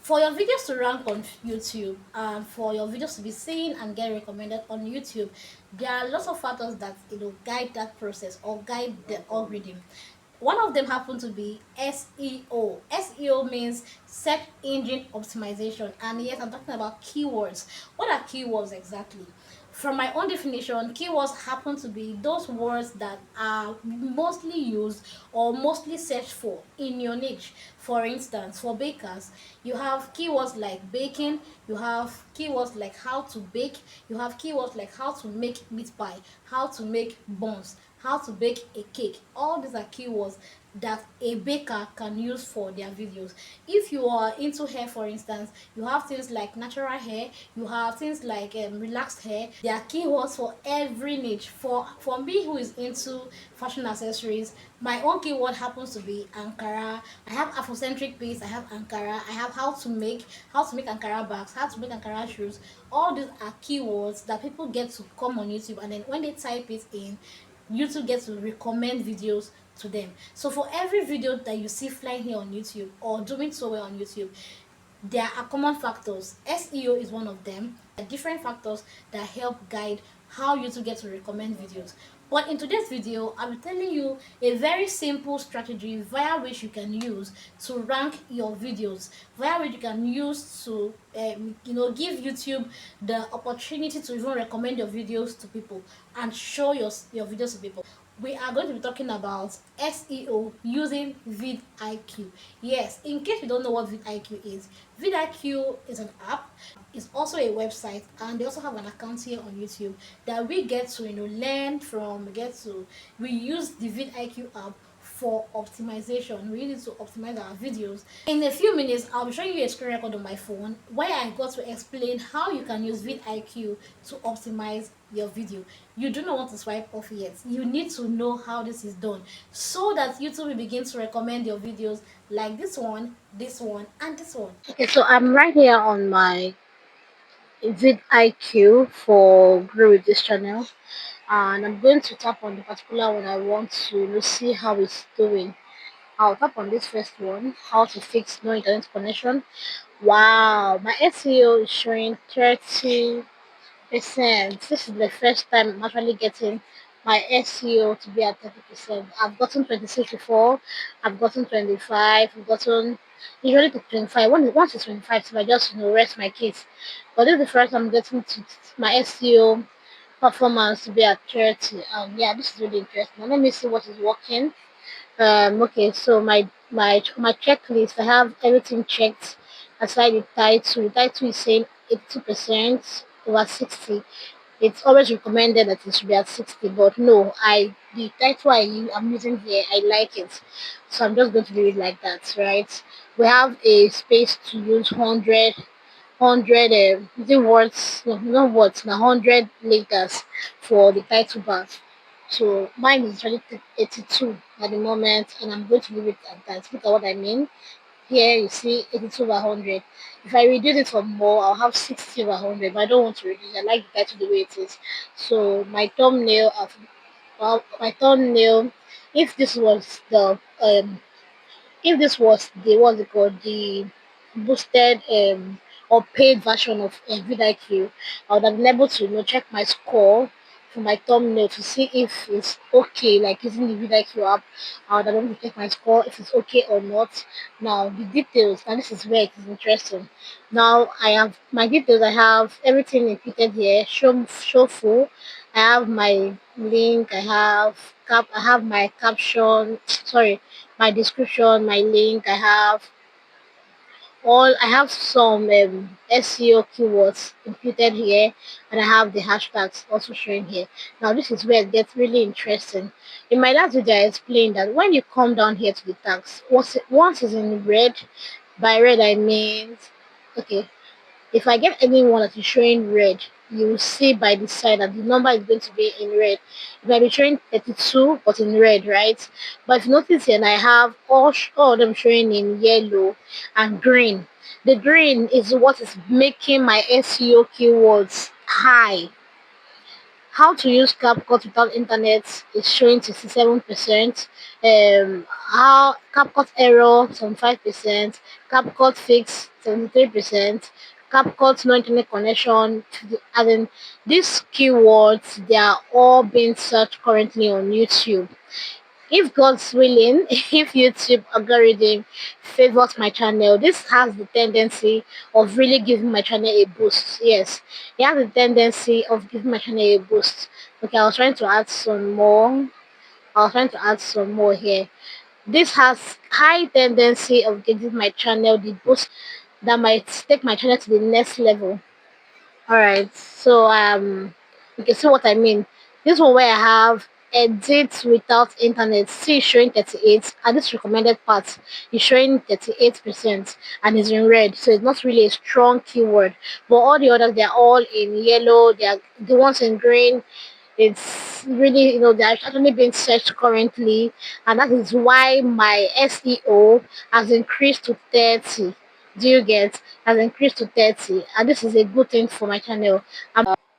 For your videos to rank on YouTube and for your videos to be seen and get recommended on YouTube, there are lots of factors that guide that process or guide the algorithm. One of them happen to be SEO. SEO means search engine optimization, and yes, I'm talking about keywords. What are keywords exactly? From my own definition, keywords happen to be those words that are mostly used or mostly searched for in your niche. For instance, for bakers, you have keywords like baking, you have keywords like how to bake, you have keywords like how to make meat pie, how to make buns, how to bake a cake. All these are keywords that a baker can use for their videos. If you are into hair, for instance, you have things like natural hair, you have things like relaxed hair. There are keywords for every niche. For me who is into fashion accessories, my own keyword happens to be Ankara. I have Afrocentric piece, I have Ankara, I have how to make Ankara bags, how to make Ankara shoes. All these are keywords that people get to come on YouTube, and then when they type it in, YouTube gets to recommend videos to them. So for every video that you see flying here on YouTube or doing so well on YouTube, there are common factors. SEO is one of them. There are different factors that help guide how YouTube gets to recommend videos. But in today's video, I'll be telling you a very simple strategy via which you can use to rank your videos, via which you can use to give YouTube the opportunity to even recommend your videos to people and show your videos to people. We are going to be talking about SEO using VidIQ. Yes, in case you don't know what VidIQ is, VidIQ is an app, it's also a website, and they also have an account here on YouTube that we get to learn from. We use the VidIQ app for optimization. We use it to optimize our videos. In a few minutes, I'll be showing you a screen record on my phone where I got to explain how you can use VidIQ to optimize your video. You do not want to swipe off yet. You need to know how this is done so that YouTube will begin to recommend your videos like this one, and this one. Okay, so I'm right here on my VidIQ for Grow with this channel, and I'm going to tap on the particular one I want to see how it's doing. I'll tap on this first one, how to fix no internet connection. Wow, my SEO is showing 30%. This is the first time I'm actually getting my SEO to be at 30%. I've gotten 26 before, I've gotten 25, I've gotten usually to 25. Once it's 25, so I just rest my case. But this is the first time I'm getting to my SEO performance to be at 30. Yeah, this is really interesting. Now, let me see what is working. Okay, so my checklist, I have everything checked aside the title. The title is saying 82% over 60. It's always recommended that it should be at 60, but no, the title I'm using here, I like it. So I'm just going to do it like that, right? We have a space to use 100 is it words, no, not words, na 100 letters for the title bar. So mine is really 82 at the moment, and I'm going to leave it at that. Look at what I mean. Here you see 82 over 100. If I reduce it for more, I'll have 60 over 100, but I don't want to reduce. I like the title the way it is. So my thumbnail, if this was the what's it called, the boosted or paid version of VidIQ, I would have been able to check my score for my thumbnail to see if it's okay, like using the VidIQ app. I would have been able to check my score if it's okay or not. Now the details, and this is where it is interesting. Now I have my details. I have everything included here. Show full. I have my link. I have my caption. Sorry, my description, my link. I have some SEO keywords included here, and I have the hashtags also showing here. Now this is where it gets really interesting. In my last video, I explained that when you come down here to the tags, once it's in red, by red I mean, okay, if I get anyone that is showing red, you will see by the side that the number is going to be in red. It might be showing 32, but in red, right? But if you notice here, I have all of them showing in yellow and green. The green is what is making my SEO keywords high. How to use CapCut without internet is showing 67%. How CapCut error 75%, CapCut fix 73%, CapCut no internet connection. As in these keywords, they are all being searched currently on YouTube. If God's willing, if YouTube algorithm favors my channel, this has the tendency of really giving my channel a boost. Yes, it has the tendency of giving my channel a boost. Okay, I was trying to add some more. I was trying to add some more here. This has high tendency of giving my channel the boost that might take my channel to the next level. All right. So you can see what I mean. This one where I have edit without internet still showing 38, and this recommended part is showing 38% and is in red. So it's not really a strong keyword. But all the others they're all in yellow, they are the ones in green. It's really, they're actually being searched currently, and that is why my SEO has increased to 30. Do you get? Has increased to 30, and this is a good thing for my channel.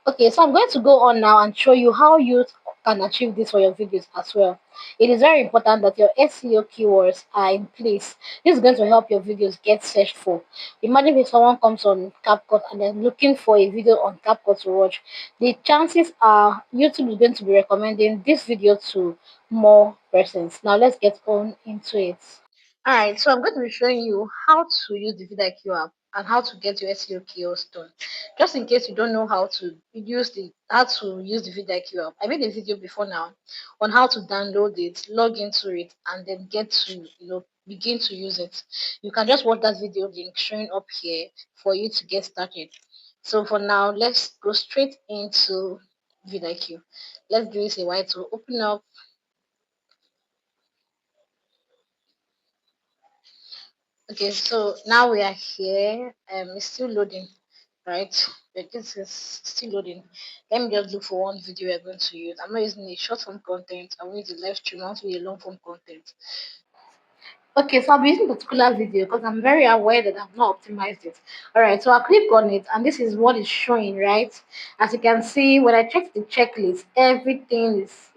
Okay, so I'm going to go on now and show you how you can achieve this for your videos as well. It is very important that your SEO keywords are in place. This is going to help your videos get searched for. Imagine if someone comes on CapCut and they're looking for a video on CapCut to watch. The chances are YouTube is going to be recommending this video to more persons. Now let's get on into it. All right, so I'm going to be showing you how to use the VidIQ app and how to get your SEO keywords done. Just in case you don't know how to use the VidIQ app, I made a video before now on how to download it, log into it, and then get to begin to use it. You can just watch that video link showing up here for you to get started. So for now, let's go straight into VidIQ. Let's do this a while to open up. Okay, so now we are here. It's still loading, right? But this is still loading. Let me just look for one video we're going to use. I'm not using a short form content. I'm using the live stream. I want to be a long form content. Okay, so I'll be using particular video because I'm very aware that I've not optimized it. All right, so I'll click on it, and this is what is showing, right? As you can see, when I check the checklist, everything is,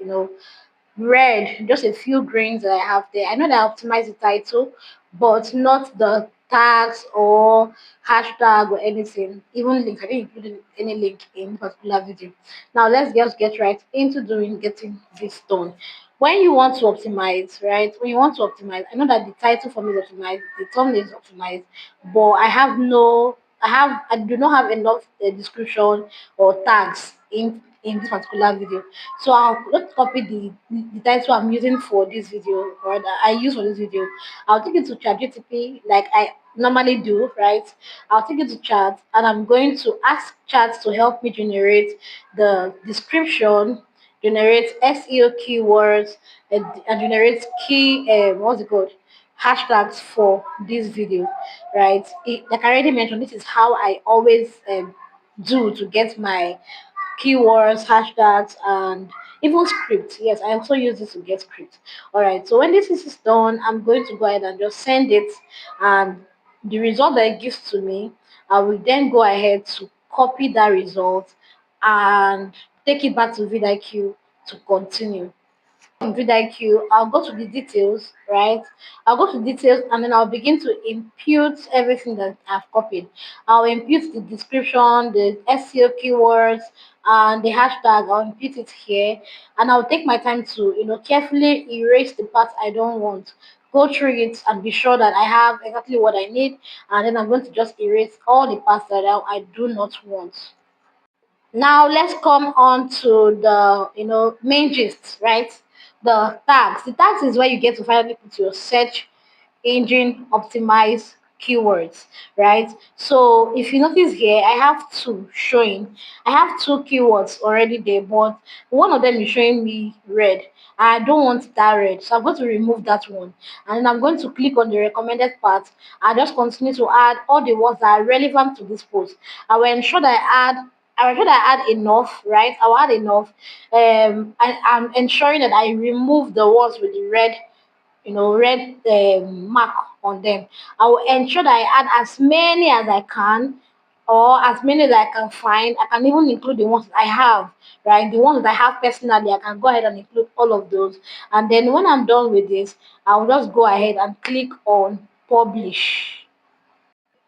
red, just a few grains that I have there. I know that I optimize the title, but not the tags or hashtag or anything. Even link, I didn't include any link in particular video. Now let's just get right into getting this done. When you want to optimize, right? When you want to optimize, I know that the title for me is optimized, the thumbnail is optimized, but I do not have enough description or tags in this particular video. So I'll just copy the title I'm using for this video or that I use for this video. I'll take it to ChatGPT like I normally do, right? I'll take it to chat and I'm going to ask chat to help me generate the description, generate SEO keywords, and generate key what's it called? Hashtags for this video, right? Like I already mentioned, this is how I always do to get my keywords, hashtags, and even script. Yes, I also use this to get script. All right, so when this is done, I'm going to go ahead and just send it, and the result that it gives to me, I will then go ahead to copy that result and take it back to vidIQ to continue. On VidIQ, I'll go to the details, right? I'll go to details and then I'll begin to impute everything that I've copied. I'll impute the description, the SEO keywords, and the hashtag. I'll impute it here, and I'll take my time to, carefully erase the parts I don't want. Go through it and be sure that I have exactly what I need, and then I'm going to just erase all the parts that I do not want. Now let's come on to the main gist, right? The tags. The tags is where you get to finally put your search engine optimize keywords, right? So if you notice here, I have two showing. I have two keywords already there, but one of them is showing me red. I don't want that red, so I'm going to remove that one, and then I'm going to click on the recommended part and just continue to add all the words that are relevant to this post. I will ensure that I will ensure that I add enough, right? I'll add enough. I'm ensuring that I remove the ones with the red mark on them. I will ensure that I add as many as I can or as many that I can find. I can even include the ones that I have, right? The ones that I have personally, I can go ahead and include all of those. And then when I'm done with this, I'll just go ahead and click on publish.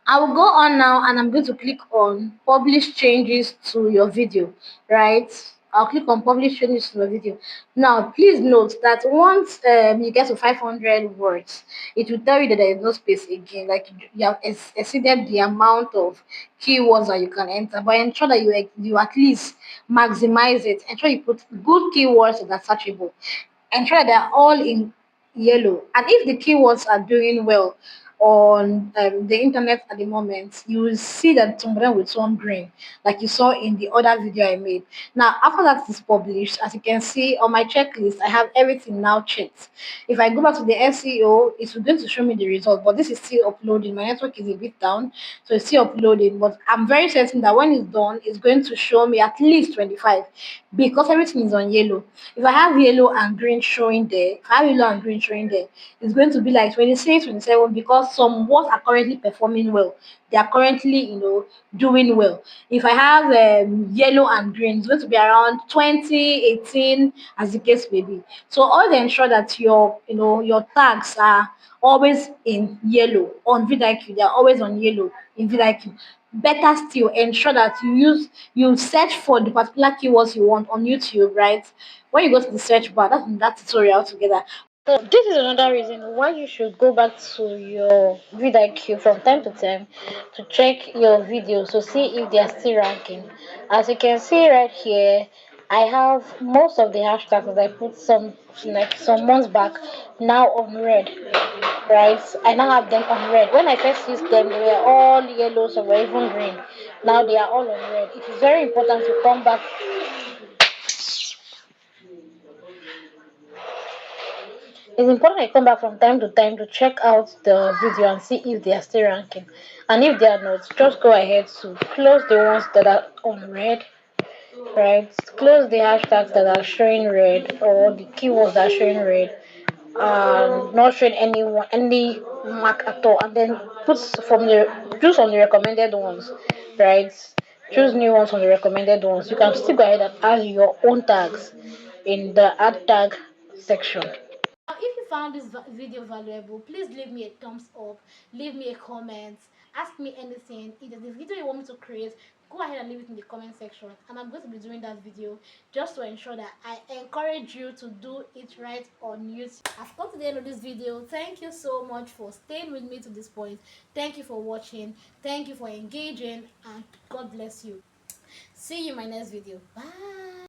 I will go on now and I'm going to click on publish changes to your video, right? I'll click on publish changes to your video. Now, please note that once you get to 500 words, it will tell you that there is no space again. Like you have exceeded the amount of keywords that you can enter. But ensure that you at least maximize it. Ensure you put good keywords that are searchable. Ensure that they're all in yellow. And if the keywords are doing well on the internet at the moment, you will see that some of them will turn green, like you saw in the other video I made. Now, after that is published, as you can see on my checklist, I have everything now checked. If I go back to the SEO, it's going to show me the result, but this is still uploading. My network is a bit down, so it's still uploading. But I'm very certain that when it's done, it's going to show me at least 25 because everything is on yellow. If I have yellow and green showing there, if I have yellow and green showing there, it's going to be like 26, 27 because some words are currently performing well. They are currently, doing well. If I have yellow and green, it's going to be around 20, 18, as the case may be. So always ensure that your tags are always in yellow on VidIQ. They are always on yellow in VidIQ. Better still, ensure that you search for the particular keywords you want on YouTube, right? When you go to the search bar, that's in that tutorial altogether. So this is another reason why you should go back to your VidIQ from time to time to check your videos to see if they are still ranking. As you can see right here, I have most of the hashtags that I put some months back now on red, right? I now have them on red. When I first used them, they were all yellow, some were even green. Now they are all on red. It is very important to come back. It's important I come back from time to time to check out the video and see if they are still ranking. And if they are not, just go ahead to close the ones that are on red, right? Close the hashtags that are showing red or the keywords that are showing red, not showing any mark at all, and then put from the choose on the recommended ones, right? Choose new ones from the recommended ones. You can still go ahead and add your own tags in the add tag section. Now, if you found this video valuable, please leave me a thumbs up, leave me a comment, ask me anything. If there's a video you want me to create, go ahead and leave it in the comment section. And I'm going to be doing that video just to ensure that I encourage you to do it right on YouTube. I've come to the end of this video. Thank you so much for staying with me to this point. Thank you for watching. Thank you for engaging. And God bless you. See you in my next video. Bye.